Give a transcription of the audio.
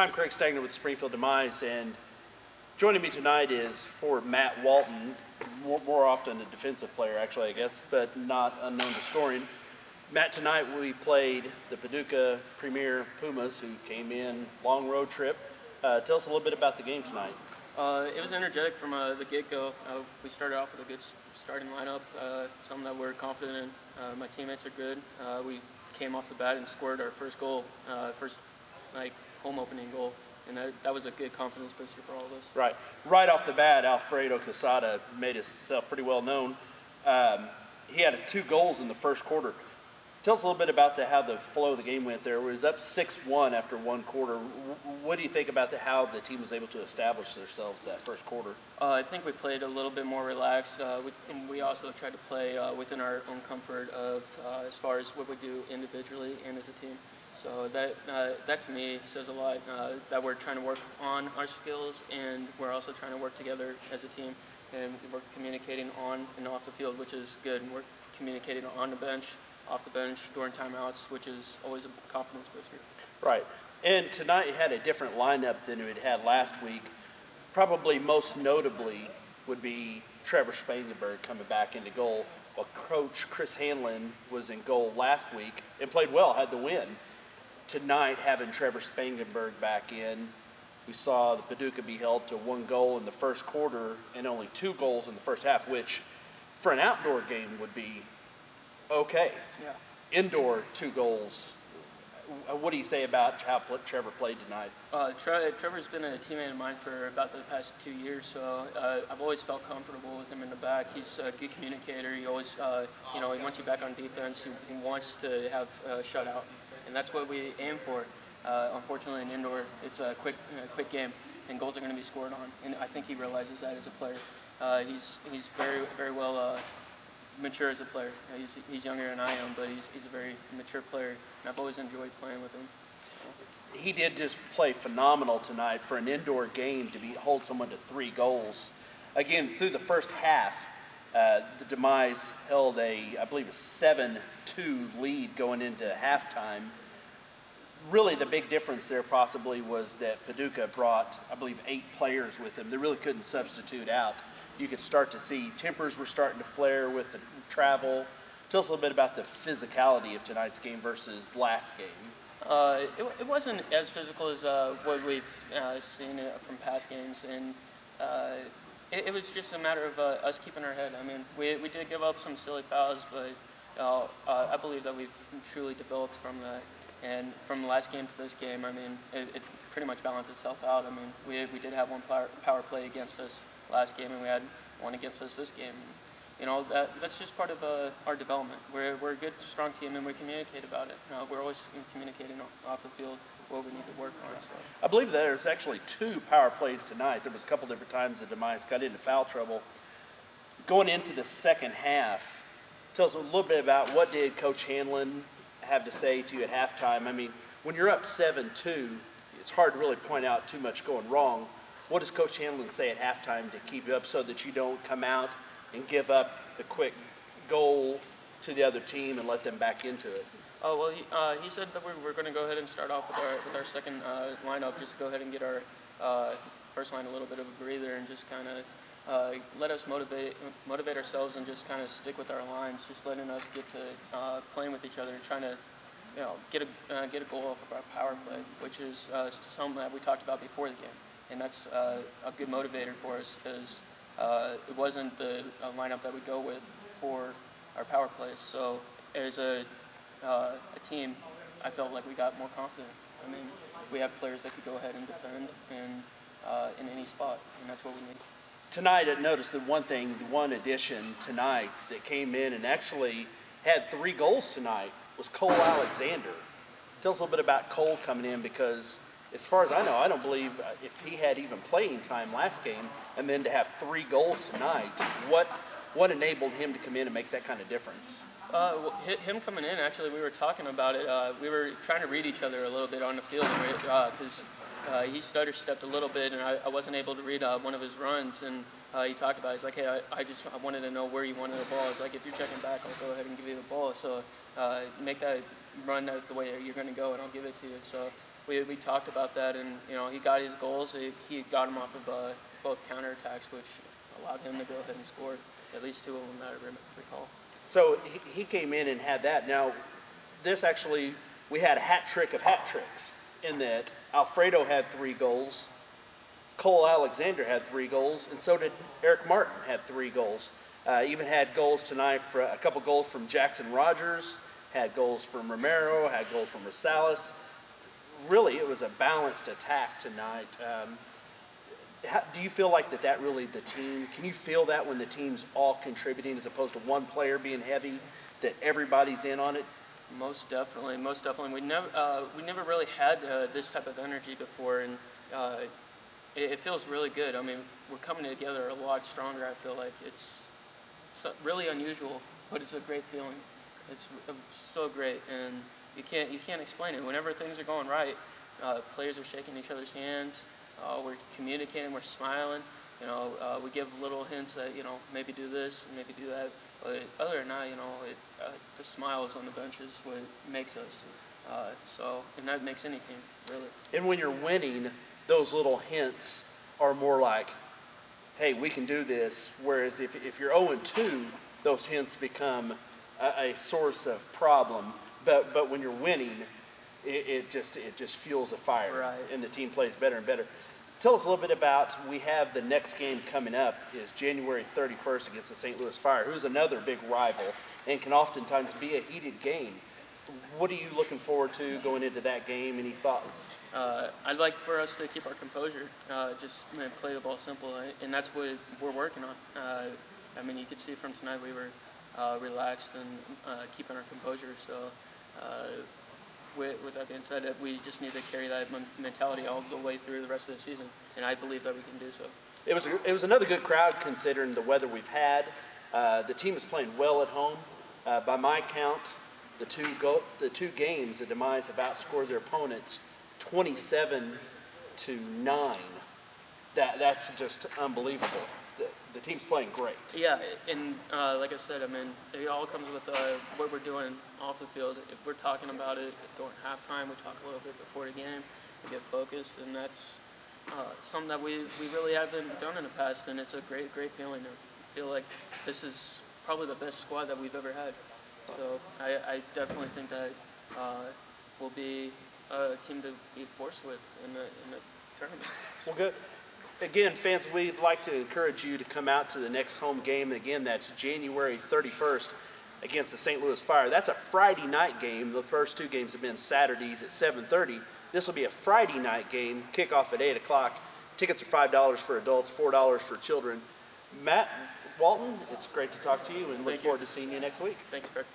I'm Craig Stagner with Spffld Demize, and joining me tonight is for Matt Walton, more often a defensive player actually, I guess, but not unknown to scoring. Matt, tonight we played the Paducah Premier Pumas, who came in long road trip. Tell us a little bit about the game tonight. It was energetic from the get-go. We started off with a good starting lineup, something that we're confident in. My teammates are good. We came off the bat and scored our first goal, first home opening goal, and that was a good confidence booster for all of us. Right off the bat, Alfredo Casada made himself pretty well known. He had 2 goals in the first quarter. Tell us a little bit about how the flow of the game went there. It was up 6-1 after one quarter. What do you think about how the team was able to establish themselves that first quarter? I think we played a little bit more relaxed. And we also tried to play within our own comfort of as far as what we do individually and as a team. So that to me says a lot, that we're trying to work on our skills, and we're also trying to work together as a team. And we're communicating on and off the field, which is good. And we're communicating on the bench, off the bench, during timeouts, which is always a confidence booster. Right. And tonight you had a different lineup than we had last week. Probably most notably would be Trevor Spangenberg coming back into goal, while Coach Chris Hanlon was in goal last week and played well, had the win. Tonight, having Trevor Spangenberg back in, we saw the Paducah be held to 1 goal in the first quarter and only 2 goals in the first half, which for an outdoor game would be okay. Yeah. Indoor 2 goals. What do you say about how Trevor played tonight? Trevor's been a teammate of mine for about the past 2 years, so I've always felt comfortable with him in the back. He's a good communicator. He always, he wants you back on defense. He wants to have a shutout, and that's what we aim for. Unfortunately, in indoor, it's a quick game, and goals are going to be scored on, and I think he realizes that as a player. He's very well mature as a player. He's younger than I am, but he's a very mature player, and I've always enjoyed playing with him. He did just play phenomenal tonight for an indoor game to hold someone to 3 goals. Again, through the first half, the Demize held I believe a 7-2 lead going into halftime. Really, the big difference there possibly was that Paducah brought, I believe, 8 players with them. They really couldn't substitute out. You could start to see tempers were starting to flare with the travel. Tell us a little bit about the physicality of tonight's game versus last game. It wasn't as physical as what we've seen from past games, and it was just a matter of us keeping our head. I mean, we did give up some silly fouls, but I believe that we've truly developed from that. And from the last game to this game, I mean, it pretty much balanced itself out. I mean, we did have 1 power play against us last game, and we had 1 against us this game. You know, that's just part of our development. We're a good, strong team, and we communicate about it. We're always communicating off the field what we need to work on. So. I believe there's actually 2 power plays tonight. There was a couple different times that Demize got into foul trouble. Going into the second half, tell us a little bit about what did Coach Hanlon have to say to you at halftime. I mean, when you're up 7-2, it's hard to really point out too much going wrong. What does Coach Hanlon say at halftime to keep you up so that you don't come out and give up the quick goal to the other team and let them back into it? Oh, well, he said that we're going to go ahead and start off with our second lineup, just go ahead and get our first line a little bit of a breather and just kind of let us motivate ourselves and just kind of stick with our lines, just letting us get to playing with each other and trying to get a goal off of our power play, which is something that we talked about before the game. And that's a good motivator for us because it wasn't the lineup that we go with for our power plays. So as a team, I felt like we got more confident. I mean, we have players that could go ahead and defend in any spot, and that's what we need. Tonight, I noticed that one addition tonight that came in and actually had 3 goals tonight was Cole Alexander. Tell us a little bit about Cole coming in, because as far as I know, I don't believe if he had even playing time last game, and then to have 3 goals tonight, what enabled him to come in and make that kind of difference? Well, him coming in, actually, we were talking about it. We were trying to read each other a little bit on the field because he stutter-stepped a little bit, and I wasn't able to read one of his runs. And he talked about it. He's like, hey, I wanted to know where you wanted the ball. It's like, if you're checking back, I'll go ahead and give you the ball. So make that run the way you're going to go, and I'll give it to you. So we talked about that, and he got his goals. He got them off of both counterattacks, which allowed him to go ahead and score at least 2 of them that I recall. So he came in and had that. Now, this actually, we had a hat trick of hat tricks in that Alfredo had 3 goals, Cole Alexander had 3 goals, and so did Eric Martin had 3 goals. Even had goals tonight, for a couple goals from Jackson Rogers, had goals from Romero, had goals from Rosales. Really, it was a balanced attack tonight. Do you feel like that really the team, can you feel that when the team's all contributing as opposed to one player being heavy, that everybody's in on it? Most definitely, most definitely. We never really had this type of energy before, and it feels really good. I mean, we're coming together a lot stronger. I feel like it's really unusual, but it's a great feeling. It's so great, and you can't explain it. Whenever things are going right, players are shaking each other's hands. We're communicating. We're smiling. We give little hints that maybe do this, maybe do that. But other than that, the smiles on the bench is what makes us. And that makes any team, really. And when you're winning, those little hints are more like, hey, we can do this. Whereas if you're 0-2, those hints become a source of problem. But when you're winning, it just fuels the fire, right. And the team plays better and better. Tell us a little bit about, we have the next game coming up is January 31st against the St. Louis Fire, who's another big rival and can oftentimes be a heated game. What are you looking forward to going into that game? Any thoughts? I'd like for us to keep our composure, just play the ball simple, and that's what we're working on. I mean, you could see from tonight we were relaxed and keeping our composure. So with that being said, we just need to carry that mentality all the way through the rest of the season, and I believe that we can do so. It was another good crowd considering the weather we've had. The team is playing well at home. By my count, the two games, the Demize have outscored their opponents 27-9. That's just unbelievable. The team's playing great. Yeah, and like I said, I mean, it all comes with what we're doing off the field. If we're talking about it during halftime, we talk a little bit before the game, we get focused, and that's something that we really haven't done in the past, and it's a great feeling. I feel like this is probably the best squad that we've ever had. So I definitely think that we'll be a team to be forced with in the tournament. Well, good. Again, fans, we'd like to encourage you to come out to the next home game. Again, that's January 31st against the St. Louis Fire. That's a Friday night game. The first 2 games have been Saturdays at 7:30. This will be a Friday night game, kickoff at 8 o'clock. Tickets are $5 for adults, $4 for children. Matt, Walton, it's great to talk to you, and look forward to seeing you next week. Thank you, Kirk.